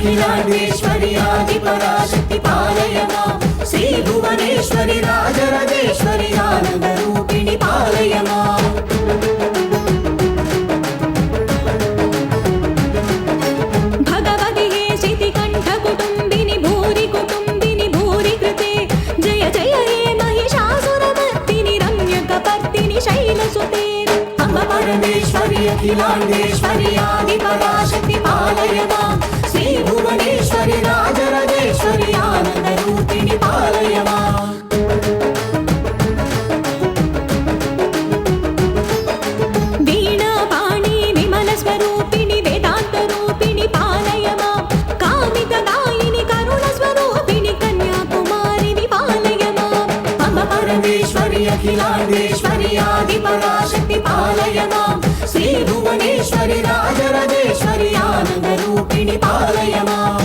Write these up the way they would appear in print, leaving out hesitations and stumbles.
अखिलाण्डेश्वरि आदिपराशक्ति पालय मां श्री भुवनेश्वरि राजराजेश्वरि आनन्दरूपिणि पालय माम् भगवति शितिकण्ठ कुटुम्बिनि भूरि कुटुम्बिनि भूरि कृते जय जय हे महिषासुरमर्दिनि रम्यकपर्दिनि शैलसुते अम्ब परमेश्वरि अखिलाण्डेश्वरि आदिपराशक्ति पालय मां श्री भुवनेश्वरि राजराजेश्वरि आनन्दरूपिणि पालय माम् वीणापाणि विमलस्वरूपिणि वेदान्तरूपिणि पालय मां कामितदायिनि करुणस्वरूपिणि कन्याकुमारिनि पालय माम् अम्ब परमेश्वरि अखिलाण्डेश्वरि आदिपराशक्ति पालय मां श्री भुवनेश्वरि राजराजेश्वरि आनन्दरूपिणि पालय माम्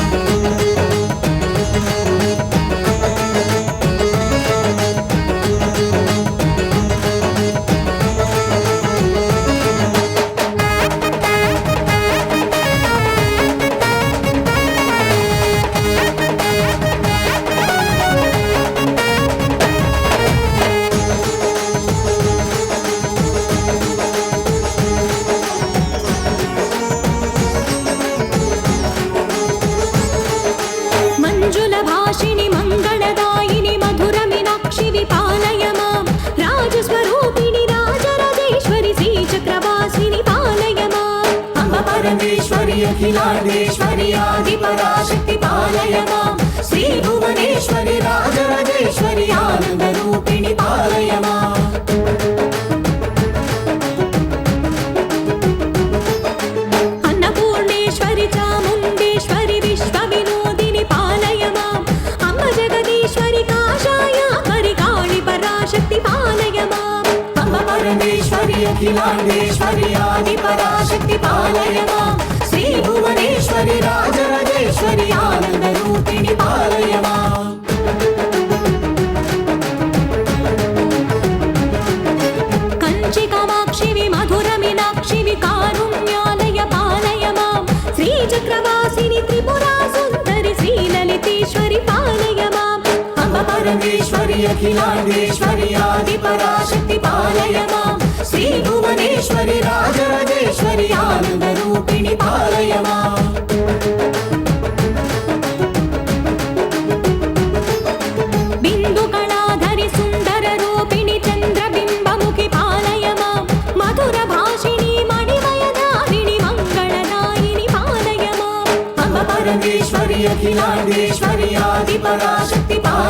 मञ्जुलभाषिणि मङ्गलदायिनि मधुरमीनाक्षि विपालय मां राजस्वरूपिणि राजराजेश्वरि श्रीचक्रवासिनि पालय माम् अम्ब परमेश्वरि अखिलाण्डेश्वरि आदिपराशक्ति पालय मां श्री भुवनेश्वरि राजराजेश्वरि आनन्दरूपिणि पालय माम् अन्नपूर्णेश्वरि चामुण्डेश्वरि विश्वविनोदिनि पालय माम् अम्ब जगदीश्वरि काषायाकरि काळि पराशक्ति पालय माम् अम्ब परमेश्वरि अखिलाण्डेश्वरि आदिपराशक्ति पालय मां श्री भुवनेश्वरि राजराजेश्वरि आनन्दरूपिणि पालय माम् कञ्चिकामाक्षि विमधुरमीनाक्षि विकारुण्यालय पालय मां श्रीचक्रवासिनि त्रिपुरा सुन्दरि श्रीललितेश्वरि पालय माम् अम्ब परमेश्वरि अखिलाण्डेश्वरि आदिपराशक्ति पालय मां श्री भुवनेश्वरि राजराजेश्वरि आनन्दरूपिणि पालय माम् बिन्दुकणाधरि सुन्दररूपिणि चन्द्रबिम्बमुखि पालय मां मधुरभाषिणि मणिमयधारिणि मङ्गलदायिनि पालय माम् अम्ब परमेश्वरि अखिलाण्डेश्वरि आदिपराशक्ति पालय